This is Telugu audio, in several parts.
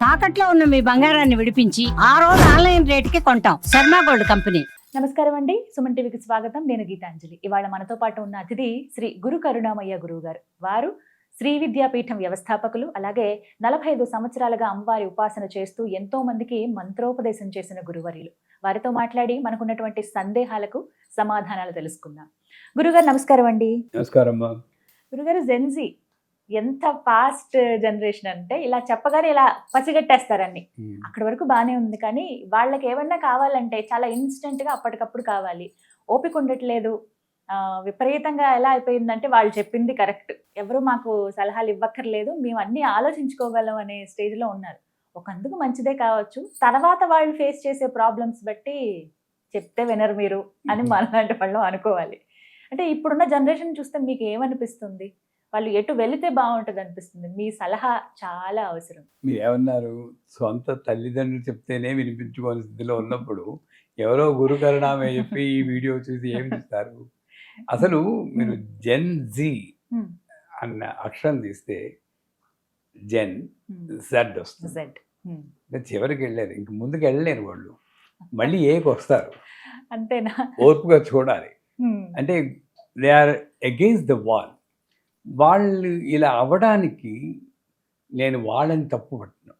తాకట్లో ఉన్న మీ బంగారాన్ని విడిపించి ఆ రోజు ఆన్లైన్ రేటుకి కొంటాం. Sharma gold company. నమస్కారం అండి, సుమన్ టీవీకి స్వాగతం. నేను గీతాంజలి. ఇవాళ మనతో పాటు ఉన్న అతిథి శ్రీ గురు కరుణామయ్య గురువు గారు. వారు శ్రీ విద్యాపీఠం వ్యవస్థాపకులు. అలాగే 45 సంవత్సరాలుగా అమ్మవారి ఉపాసన చేస్తూ ఎంతో మందికి మంత్రోపదేశం చేసిన గురువర్యులు. వారితో మాట్లాడి మనకున్నటువంటి సందేహాలకు సమాధానాలు తెలుసుకుందాం. గురుగారు నమస్కారం అండి. నమస్కారం. గురుగారు, జెన్జీ ఎంత ఫాస్ట్ జనరేషన్ అంటే ఇలా చెప్పగానే ఇలా పసిగట్టేస్తారన్ని. అక్కడి వరకు బాగానే ఉంది, కానీ వాళ్ళకి ఏమన్నా కావాలంటే చాలా ఇన్స్టెంట్ గా అప్పటికప్పుడు కావాలి. ఓపిక ఉండట్లేదు. విపరీతంగా ఎలా అయిపోయిందంటే వాళ్ళు చెప్పింది కరెక్ట్, ఎవరు మాకు సలహాలు ఇవ్వక్కర్లేదు, మేము అన్ని ఆలోచించుకోగలం అనే స్టేజ్ లో ఉన్నారు. ఒకందుకు మంచిదే కావచ్చు, తర్వాత వాళ్ళు ఫేస్ చేసే ప్రాబ్లమ్స్ బట్టి చెప్తే వినరు మీరు అని మనలాంటి వాళ్ళు అనుకోవాలి. అంటే ఇప్పుడున్న జనరేషన్ చూస్తే మీకు ఏమనిపిస్తుంది? వాళ్ళు ఎటు వెళితే బాగుంటుంది అనిపిస్తుంది? మీ సలహా చాలా అవసరం. మీరు ఏమన్నారు, సొంత తల్లిదండ్రులు చెప్తేనే వినిపించుకోని స్థితిలో ఉన్నప్పుడు ఎవరో గురు కరుణామే చెప్పి ఈ వీడియో చూసి ఏమి చూస్తారు? అసలు మీరు జెన్ జీ అన్న అక్షరం తీస్తే జెన్ జెడ్ వస్తుంది. చివరికి వెళ్ళారు, ఇంక ముందుకు వెళ్ళలేరు వాళ్ళు, మళ్ళీ ఏకి వస్తారు. అంతేనా? ఓర్పుగా చూడాలి. అంటే they are against the wall. వాళ్ళు ఇలా అవ్వడానికి నేను వాళ్ళని తప్పు పట్టిన,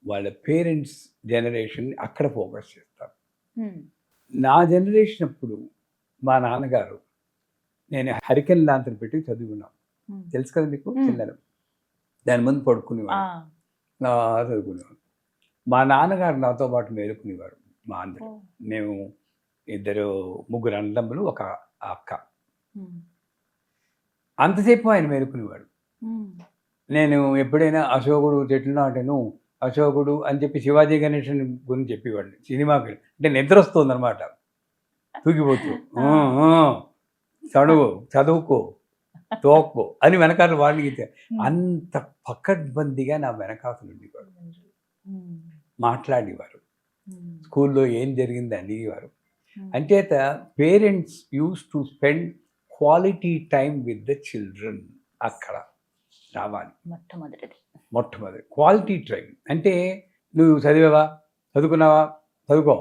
వాళ్ళ పేరెంట్స్ జనరేషన్ అక్కడ ఫోకస్ చేస్తాను. నా జనరేషన్ అప్పుడు మా నాన్నగారు, నేను హరికెన్ లాంతర్ పెట్టి చదువుకున్నాం, తెలుసు కదా మీకు, చిన్న దాని ముందు పడుకునేవాడు, చదువుకునేవాడు. మా నాన్నగారు నాతో పాటు మేలుకునేవారు. మా అందరూ, మేము ముగ్గురు అన్నదమ్ములు, ఒక అక్క. అంతసేపు ఆయన మేలుకునేవాడు. నేను ఎప్పుడైనా అశోకుడు చెట్లు నాటను, అశోకుడు అని చెప్పి శివాజీ గణేషన్ గురించి చెప్పేవాడిని. సినిమాకి అంటే నిద్ర వస్తుంది అనమాట, తూగిపోతూ చదువు చదువుకో తోక్కో అని వెనకాల వాడికి అంత పకడ్బందీగా నా వెనకాతలు ఉండేవాడు. మాట్లాడేవారు, స్కూల్లో ఏం జరిగింది అడిగేవారు. అంచేత parents used to spend quality time with the children. అక్కడ రావాలి మొట్టమొదటి క్వాలిటీ టైం. అంటే నువ్వు చదివావా, చదువుకున్నావా, చదువుకో,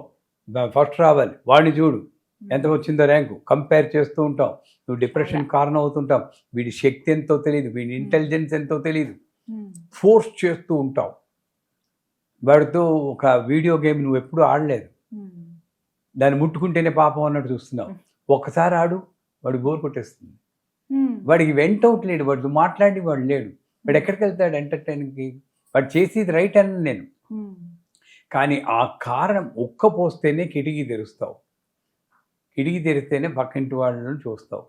ఫస్ట్ రావాలి, వాడిని చూడు ఎంత వచ్చిందో ర్యాంకు, కంపేర్ చేస్తూ ఉంటాం. నువ్వు డిప్రెషన్ కారణం అవుతుంటావు, వీడి శక్తి ఎంతో తెలియదు, వీడి ఇంటెలిజెన్స్ ఎంతో తెలియదు, ఫోర్స్ చేస్తూ ఉంటావు. వాడితో ఒక వీడియో గేమ్ నువ్వు ఎప్పుడూ ఆడలేదు, దాన్ని ముట్టుకుంటేనే పాపం అన్నట్టు చూస్తున్నావు. ఒక్కసారి ఆడు, వాడు బోర్ కొట్టేస్తుంది, వాడికి వెంట అవుట్ లేడు, వాడు మాట్లాడి వాడు లేడు, వాడు ఎక్కడికి వెళ్తాడు ఎంటర్టైనింగ్కి? వాడు చేసేది రైట్ అని నేను. కానీ ఆ కారణం పోస్తేనే కిటికీ తెరుస్తావు, కిటికీ తెరిస్తేనే పక్కింటి వాళ్ళని చూస్తావు.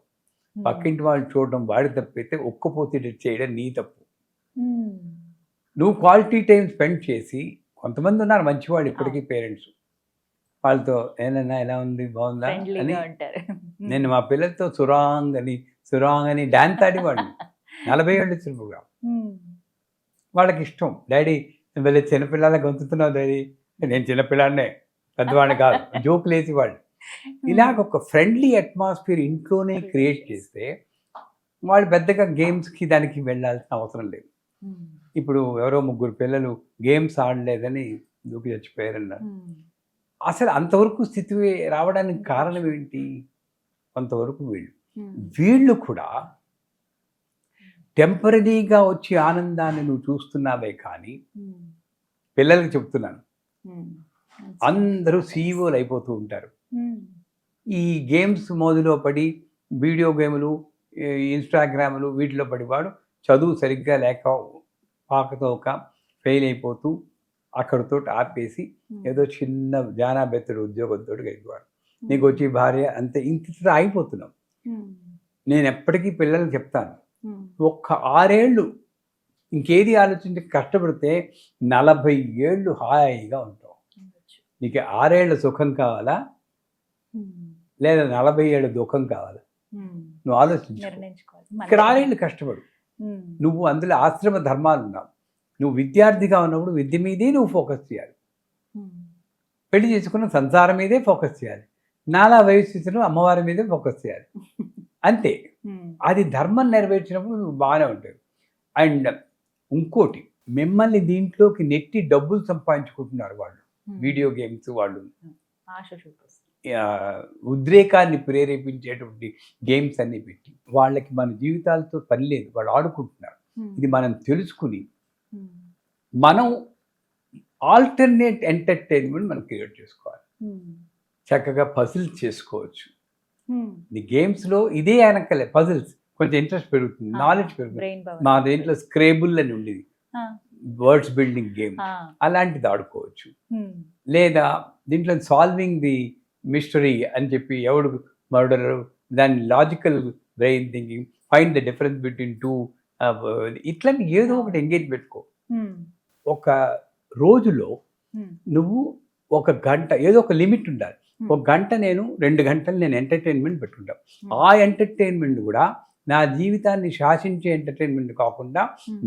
పక్కింటి వాళ్ళు చూడడం వాడి తప్పైతే పోతే చేయడం నీ తప్పు. నువ్వు క్వాలిటీ టైం స్పెండ్ చేసి, కొంతమంది ఉన్నారు మంచివాళ్ళు ఇప్పటికీ పేరెంట్స్, వాళ్ళతో ఏదైనా ఎలా ఉంది, బాగుందా అని. నేను మా పిల్లలతో సురాంగ్ అని డాన్స్ ఆడేవాడిని 40 ఏళ్ళు చిన్నగా. వాళ్ళకి ఇష్టం, డాడీ వెళ్ళి చిన్నపిల్లల గొంతుతున్నావు డాడీ, నేను చిన్నపిల్లాడినే, పెద్దవాడిని కాదు, జోకులు వేసేవాళ్ళు. ఇలాగ ఒక ఫ్రెండ్లీ అట్మాస్ఫియర్ ఇంట్లోనే క్రియేట్ చేస్తే వాళ్ళు పెద్దగా గేమ్స్కి దానికి వెళ్ళాల్సిన అవసరం లేదు. ఇప్పుడు ఎవరో 3 పిల్లలు గేమ్స్ ఆడలేదని దూకి చచ్చిపోయారన్నారు. అసలు అంతవరకు స్థితి రావడానికి కారణం ఏంటి? కొంతవరకు వీళ్ళు కూడా టెంపరీగా వచ్చే ఆనందాన్ని నువ్వు చూస్తున్నావే కానీ, పిల్లలకి చెప్తున్నాను, అందరూ సీఈఓలు అయిపోతూ ఉంటారు. ఈ గేమ్స్ మోదులో పడి, వీడియో గేములు, ఇన్స్టాగ్రాములు వీటిలో పడివాడు చదువు సరిగ్గా లేక పాకతోక ఫెయిల్ అయిపోతూ అక్కడితో ఆపేసి ఏదో చిన్న జానాబెత్తడు ఉద్యోగంతో గడిపాడు. నీకు వచ్చి భార్య అంతే, ఇంత అయిపోతున్నాం. నేను ఎప్పటికీ పిల్లలకు చెప్తాను, ఒక్క 6 ఏళ్ళు ఇంకేది ఆలోచించి కష్టపడితే 40 ఏళ్ళు హాయిగా ఉంటావు. నీకు 6 ఏళ్ళ సుఖం కావాలా, లేదా 40 ఏళ్ళ దుఃఖం కావాలా? నువ్వు ఆలోచించు. ఇక్కడ 6 ఏళ్ళు కష్టపడు. నువ్వు అందులో ఆశ్రమ ధర్మాలు ఉన్నావు. నువ్వు విద్యార్థిగా ఉన్నప్పుడు విద్య మీదే నువ్వు ఫోకస్ చేయాలి. పెళ్లి చేసుకున్న సంసారం మీదే ఫోకస్ చేయాలి. నాలా వయసు అమ్మవారి మీదే ఫోకస్ చేయాలి. అంతే. అది ధర్మం నెరవేర్చినప్పుడు నువ్వు బాగానే ఉంటుంది. అండ్ ఇంకోటి, మిమ్మల్ని దీంట్లోకి నెట్టి డబ్బులు సంపాదించుకుంటున్నారు వాళ్ళు. వీడియో గేమ్స్ వాళ్ళు ఆశ చూపిస్తుంది. ఆ, ఉద్రేకాన్ని ప్రేరేపించేటువంటి గేమ్స్ అన్ని పెట్టి వాళ్ళకి మన జీవితాలతో పని లేదు, వాళ్ళు ఆడుకుంటున్నారు. ఇది మనం తెలుసుకుని మనం ఆల్టర్నేట్ ఎంటర్టైన్మెంట్ మనం క్రియేట్ చేసుకోవాలి. చక్కగా పజిల్స్ చేసుకోవచ్చు. ఈ గేమ్స్లో ఇదే వెనకలే పజిల్స్ కొంచెం ఇంట్రెస్ట్ పెరుగుతుంది, నాలెడ్జ్ పెరుగుతుంది. Brain power. మా దేంట్లో స్క్రేబుల్ అని ఉండేది, వర్డ్స్ బిల్డింగ్ గేమ్, అలాంటిది ఆడుకోవచ్చు. లేదా దీంట్లో సాల్వింగ్ ది మిస్టరీ అని చెప్పి ఎవడు మర్డర్, దాని logical brain thinking, find the difference between two, ఇట్లాంటి ఏదో ఒకటి ఎంగేజ్ పెట్టుకో. ఒక రోజులో నువ్వు ఒక గంట, ఏదో ఒక లిమిట్ ఉండాలి. ఒక గంట నేను 2 గంటలు నేను ఎంటర్టైన్మెంట్ పెట్టుకుంటాను. ఆ ఎంటర్టైన్మెంట్ కూడా నా జీవితాన్ని శాసించే ఎంటర్టైన్మెంట్ కాకుండా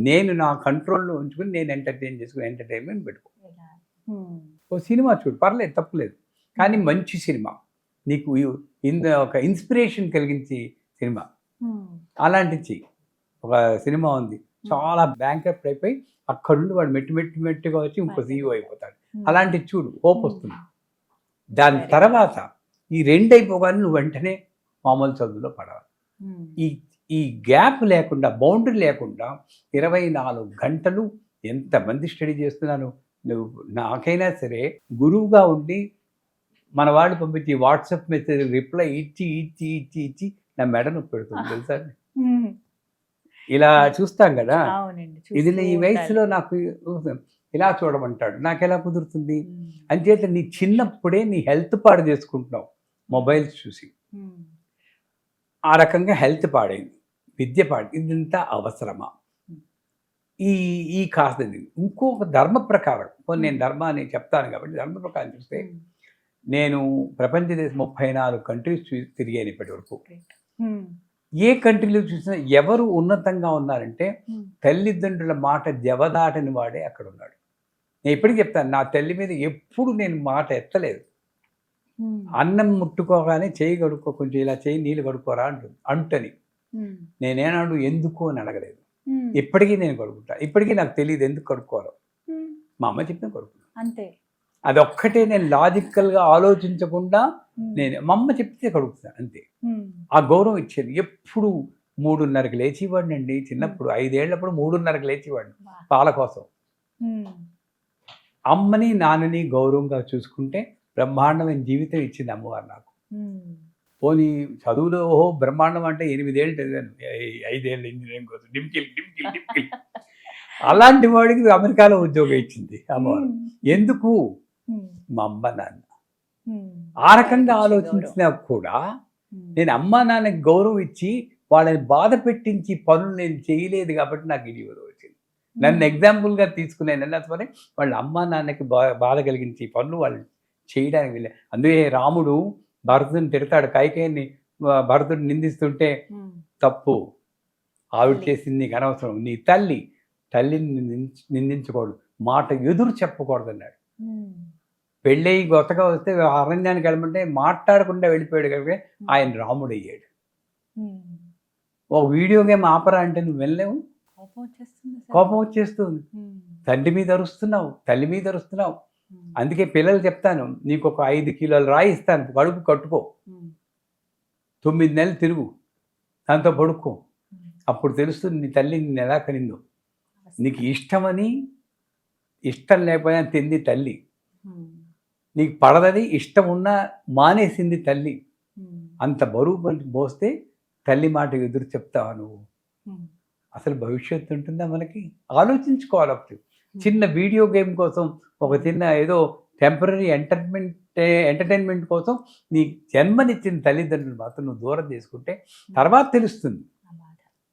నేను నా కంట్రోల్లో ఉంచుకుని నేను ఎంటర్టైన్ చేసుకుని ఎంటర్టైన్మెంట్ పెట్టుకో. ఓ సినిమా చూడు, పర్లేదు, తప్పులేదు, కానీ మంచి సినిమా, నీకు ఒక ఇన్స్పిరేషన్ కలిగించే సినిమా, అలాంటిది చెయ్యి. ఒక సినిమా ఉంది, చాలా బ్యాంక్రప్ట్ అయిపోయి అక్కడుండి వాడు మెట్టుగా వచ్చి ఇంకో సీఈఓ అయిపోతాడు. అలాంటిది చూడు, హోప్ వస్తుంది. దాని తర్వాత ఈ 2 అయిపోగానే నువ్వు వెంటనే మామూలు చదువులో పడాలి. ఈ గ్యాప్ లేకుండా, బౌండరీ లేకుండా 24 గంటలు ఎంతమంది స్టడీ చేస్తున్నాను. నువ్వు నాకైనా సరే గురువుగా ఉండి మన వాళ్ళు పంపించి వాట్సాప్ మెసేజ్ రిప్లై ఇచ్చి నా మెడ నొప్పి పెడుతుంది తెలుసా. ఇలా చూస్తాం కదా, ఇది ఈ వయసులో నాకు ఇలా చూడమంటాడు, నాకు ఎలా కుదురుతుంది? అంచేత నీ చిన్నప్పుడే నీ హెల్త్ పాడు చేసుకుంటున్నావు మొబైల్స్ చూసి. ఆ రకంగా హెల్త్ పాడైంది, విద్య పాడైంది. ఇదంతా అవసరమా? ఈ కాస్త ఇంకొక ధర్మ ప్రకారం, నేను ధర్మాన్ని చెప్తాను కాబట్టి ధర్మ ప్రకారం చూస్తే, నేను ప్రపంచ దేశం 34 కంట్రీస్ తిరిగాను ఇప్పటి వరకు. ఏ కంట్రీలో చూసినా ఎవరు ఉన్నతంగా ఉన్నారంటే తల్లిదండ్రుల మాట జవదాటని వాడే అక్కడ ఉన్నాడు. నేను ఇప్పటికీ చెప్తాను, నా తల్లి మీద ఎప్పుడు నేను మాట ఎత్తలేదు. అన్నం ముట్టుకోగానే చేయి కడుక్కో, కొంచెం ఇలా చేయి నీళ్ళు కడుక్కోరా అంటని నేనేనాడు ఎందుకు అని అడగలేదు. ఇప్పటికీ నేను కడుక్కుంటా, ఇప్పటికీ నాకు తెలియదు ఎందుకు కడుక్కోవాలో, మా అమ్మ చెప్పిన కడుక్కున్నా అంతే. అదొక్కటే, నేను లాజికల్గా ఆలోచించకుండా మా అమ్మ చెప్తే కడుగుతాను అంతే. ఆ గౌరవం ఇచ్చేది. ఎప్పుడు 3:30కి లేచేవాడిని అండి చిన్నప్పుడు, 5 ఏళ్ళప్పుడు 3:30కి లేచేవాడిని పాల కోసం. అమ్మని నాన్నని గౌరవంగా చూసుకుంటే బ్రహ్మాండమైన జీవితం ఇచ్చింది అమ్మవారు నాకు. పోనీ చదువులో ఓహో బ్రహ్మాండం అంటే 8 ఏళ్ళు చదివాను, 5 ఏళ్ళు ఇంజనీరింగ్ కోసం డిమ్కిల్. అలాంటి వాడికి అమెరికాలో ఉద్యోగం ఇచ్చింది అమ్మవారు. ఎందుకు? మా అమ్మ నాన్న. ఆ రకంగా ఆలోచించినా కూడా నేను అమ్మా నాన్నకి గౌరవం ఇచ్చి వాళ్ళని బాధ పెట్టించి పనులు నేను చేయలేదు కాబట్టి నాకు ఇది వచ్చింది. నన్ను ఎగ్జాంపుల్గా తీసుకునేనన్నా సరే వాళ్ళ అమ్మా నాన్నకి బాధ కలిగించి పనులు వాళ్ళు చేయడానికి వెళ్ళే. అందుకే రాముడు భరతుని తిడతాడు, కైకేయిని భరతుడు నిందిస్తుంటే తప్పు, ఆవిడ చేసింది నీకు అనవసరం, నీ తల్లిని నిందించకూడదు, మాట ఎదురు చెప్పకూడదు అన్నాడు. పెళ్ళయి కొత్తగా వస్తే అరణ్యానికి వెళ్ళమంటే మాట్లాడకుండా వెళ్ళిపోయాడు కనుక ఆయన రాముడు అయ్యాడు. ఒక వీడియో గేమ్ ఆపరా అంటే నువ్వు వెళ్ళలేవు, కోపం వచ్చేస్తుంది. తండ్రి మీద అరుస్తున్నావు, తల్లి మీద అరుస్తున్నావు. అందుకే పిల్లలు చెప్తాను, నీకు ఒక 5 కిలోల రాయి ఇస్తాను, కడుపు కట్టుకో, 9 నెలలు తిరుగు, దాంతో పడుకో, అప్పుడు తెలుస్తుంది నీ తల్లి నిన్ను ఎలా కనిందో. నీకు ఇష్టమని ఇష్టం లేకపోయినా తింది తల్లి, నీకు పడదని ఇష్టం ఉన్నా మానేసింది తల్లి. అంత బరువు మోస్తే తల్లి మాట ఎదురు చెప్తావా నువ్వు? అసలు భవిష్యత్తు ఉంటుందా మనకి? ఆలోచించుకోవాలి. అప్పుడు చిన్న వీడియో గేమ్ కోసం, ఒక చిన్న ఏదో టెంపరీ ఎంటర్టైన్మెంట్ కోసం నీ జన్మనిచ్చిన తల్లిదండ్రులు మాత్రం నువ్వు దూరం చేసుకుంటే తర్వాత తెలుస్తుంది.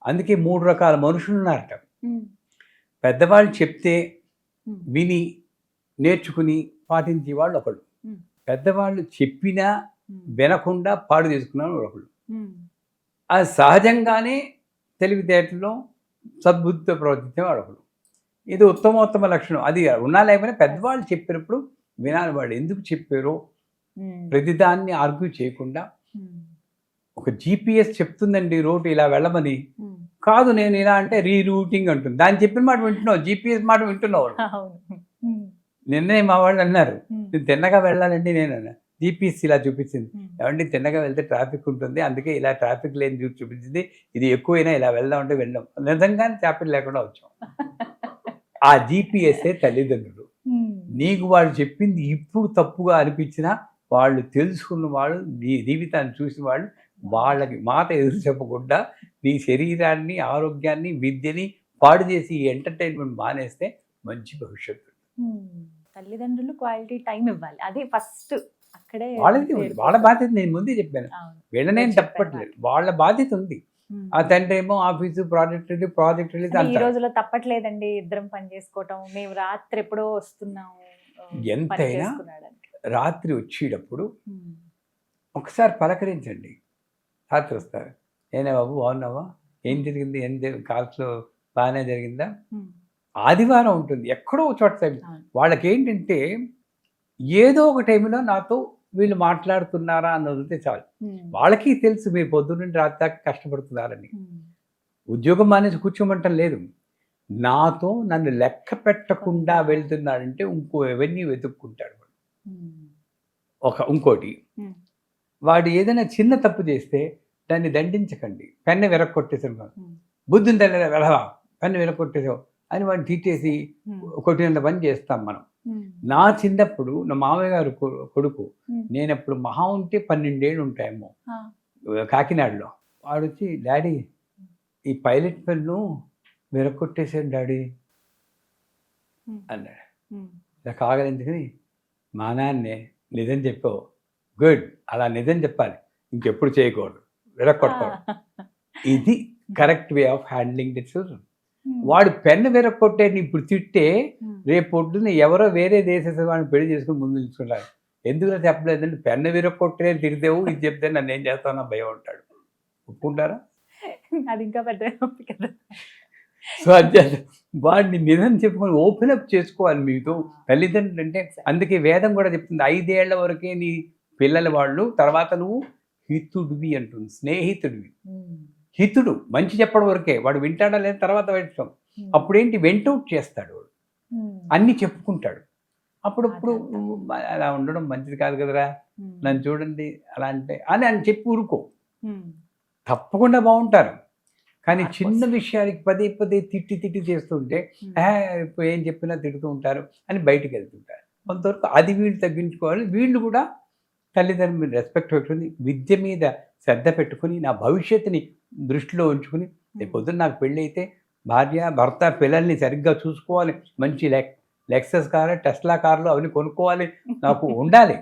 అందుకే 3 రకాల మనుషులు ఉన్నారట. పెద్దవాళ్ళు చెప్తే విని నేర్చుకుని పాటించే వాళ్ళు ఒకళ్ళు, పెద్దవాళ్ళు చెప్పినా వినకుండా పాడు చేసుకున్న ఒకళ్ళు, అది సహజంగానే తెలివితేటలో సద్బుద్ధితో ప్రవర్తించే వాడు ఒకడు. ఇది ఉత్తమోత్తమ లక్షణం. అది ఉన్నా లేకపోయినా పెద్దవాళ్ళు చెప్పినప్పుడు వినాలి. వాళ్ళు ఎందుకు చెప్పారో ప్రతిదాన్ని ఆర్గ్యూ చేయకుండా, ఒక GPS చెప్తుందండి రోడ్డు ఇలా వెళ్ళమని, కాదు నేను ఇలా అంటే రీరూటింగ్ అంటుంది. దాన్ని చెప్పిన మాట వింటున్నావు, జీపీఎస్ మాట వింటున్నావు. అవును. నిన్నే మా వాళ్ళు అన్నారు, ఉమ్. నేను తిన్నగా వెళ్ళాలండి. నేను అన్నా జీపీఎస్ ఇలా చూపించింది. ఉమ్. ఏమండి తిన్నగా వెళ్తే ట్రాఫిక్ ఉంటుంది, అందుకే ఇలా ట్రాఫిక్ లేని చూపించింది, ఇది ఎక్కువైనా ఇలా వెళ్దాం అంటే వెళ్ళాం. నిజంగానే ట్రాఫిక్ లేకుండా వచ్చాం. ఆ జీపీఎస్ఏ తల్లిదండ్రులు. ఉమ్. నీకు వాళ్ళు చెప్పింది ఇప్పుడు తప్పుగా అనిపించినా వాళ్ళు తెలుసుకున్న వాళ్ళు, నీ జీవితాన్ని చూసిన వాళ్ళు, వాళ్ళకి మాట ఎదురు చెప్పకుండా నీ శరీరాన్ని, ఆరోగ్యాన్ని, విద్యని పాడు చేసి ఈ ఎంటర్టైన్మెంట్ మానేస్తే మంచి భవిష్యత్తు. ఉమ్. తల్లిదండ్రులు క్వాలిటీ టైం ఇవ్వాలి, అది ఫస్ట్. అక్కడే వాళ్ళది వాళ్ళ బాధ్యత. నేను ముందే చెప్పాను, అవును. వీళ్ళనేం చెప్పారు చెప్పట్లేదు, వాళ్ళ బాధ్యత ఉంది. ఉమ్. ఆ తండ్రి ఏమో ఆఫీసు, ప్రాజెక్ట్ రిలీజ్ అంటే ఈ అంటారు. రోజుల్లో తప్పట్లేదండి ఇద్దరం పని చేసుకోవటం, మేము రాత్రి ఎప్పుడో వస్తున్నాము పని ఎంతైనా చేసుకున్నాడని. రాత్రి వచ్చేటప్పుడు ఉమ్. ఒకసారి పలకరించండి. రాత్రి వస్తారు, ఏనా బాబు బాగున్నావా, ఏం జరిగింది, కాల్స్లో బాగానే జరిగిందా. ఉమ్. ఆదివారం ఉంటుంది ఎక్కడో ఒక చోట టైం. అవును. వాళ్ళకి ఏంటంటే ఏదో ఒక టైంలో నాతో వీళ్ళు మాట్లాడుతున్నారా అని వదిలితే చాలు. ఉమ్. వాళ్ళకి తెలుసు మీరు పొద్దున్న నుండి రాత్రి దాకా కష్టపడుతున్నారని. ఉమ్. ఉద్యోగం మానేసి కూర్చోమంటం లేదు. నాతో నన్ను లెక్క పెట్టకుండా వెళ్తున్నాడంటే ఇంకో ఎవరిని వెతుక్కుంటాడు వాడు. ఉమ్. ఇంకోటి, ఉమ్. వాడు ఏదైనా చిన్న తప్పు చేస్తే దాన్ని దండించకండి. పెన్ను విరక్కొట్టేసాను కాదు, ఉమ్. బుద్ధిని తెల్లదా వెళ్ళవా, పెన్ను విరక్కొట్టేసావు అని వాడిని తీసేసి ఉమ్. కొట్టినంత పని చేస్తాం మనం. ఉమ్. నా చిన్నప్పుడు నా మామయ్య గారు కొడుకు, ఉమ్. నేను అప్పుడు మహా ఉంటే 12 ఏళ్ళు ఉంటాయేమో, ఆ. కాకినాడలో. వాడు వచ్చి డాడీ ఈ పైలట్ పెన్ను విరక్కొట్టేసాను డాడీ ఉమ్. అన్నాడు. ఉమ్. ఇలా కాగలించుకుని, మా నాన్నే నిజం చెప్పావు, గుడ్, అలా నిజం చెప్పాలి, ఇంకెప్పుడు చేయకూడదు, విరక్కొట్టకూడదు. ఇది correct way of handling the children. Um. వాడు పెన్ను విరక్కొట్టే ఇప్పుడు తిట్టే ఉమ్. రేపు పొద్దున్న ఎవరో వేరే దేశ వాడిని పెళ్లి చేసుకుని ముందు నిల్చుకుంటారు. ఎందుకు చెప్పలేదంటే పెన్ను విరక్కొట్టే తిరిగేవు, ఇది చెప్తే నన్ను ఏం చేస్తానో భయం ఉంటాడు. ఒప్పుకుంటారా? అది ఇంకా పెద్ద నొప్పి కదా. సో అది వాడిని నిజం చెప్పుకొని ఓపెన్ అప్ చేసుకోవాలి మీతో తల్లిదండ్రులు. అంటే అందుకే వేదం కూడా చెప్తుంది, 5 ఏళ్ల వరకే నీ పిల్లల వాళ్ళు, తర్వాత నువ్వు హితుడివి అంటుంది, స్నేహితుడివి. ఉమ్. హితుడు మంచి చెప్పడం వరకే, వాడు వింటాడా లేదా తర్వాత వింటాం. ఉమ్. అప్పుడేంటి వెంటౌట్ చేస్తాడు వాడు, ఉమ్. అన్నీ చెప్పుకుంటాడు. అప్పుడప్పుడు అదంతా. అలా ఉండడం మంచిది కాదు కదరా, ఉమ్. నన్ను చూడండి అలా అంటే అని చెప్పి ఊరుకో, ఉమ్. తప్పకుండా బాగుంటారు. కానీ మార్పు చిన్న వస్తుంది. విషయానికి పదే తిట్టి చేస్తుంటే ఉమ్. ఇప్పుడు ఏం చెప్పినా తిడుతూ ఉంటారు అని బయటికి వెళ్తుంటారు. కొంతవరకు అది వీళ్ళు తగ్గించుకోవాలి. వీళ్ళు కూడా తల్లిదండ్రుల మీద రెస్పెక్ట్ పెట్టుకుని, విద్య మీద శ్రద్ధ పెట్టుకుని, నా భవిష్యత్తుని దృష్టిలో ఉంచుకుని, రేపు పొద్దున్న నాకు పెళ్ళి అయితే భార్య భర్త పిల్లల్ని సరిగ్గా చూసుకోవాలి, మంచి లెక్సస్ కారు, టెస్లా కార్లు అవన్నీ కొనుక్కోవాలి, నాకు ఉండాలి.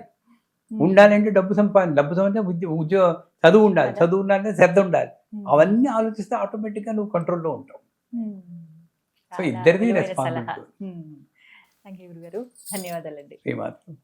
ఉమ్. ఉండాలంటే డబ్బు సంపాదించే ఉద్యోగం, చదువు ఉండాలి, చదువు ఉండాలంటే శ్రద్ధ ఉండాలి. ఉమ్. అవన్నీ ఆలోచిస్తే ఆటోమేటిక్గా నువ్వు కంట్రోల్లో ఉంటావు. ఉమ్. సో చాలా ఇద్దరిది విలువైన రెస్పాన్సిబిలిటీ. సలహా. థ్యాంక్ యూ గురుగారు, ధన్యవాదాలండి. శ్రీమాత్రం.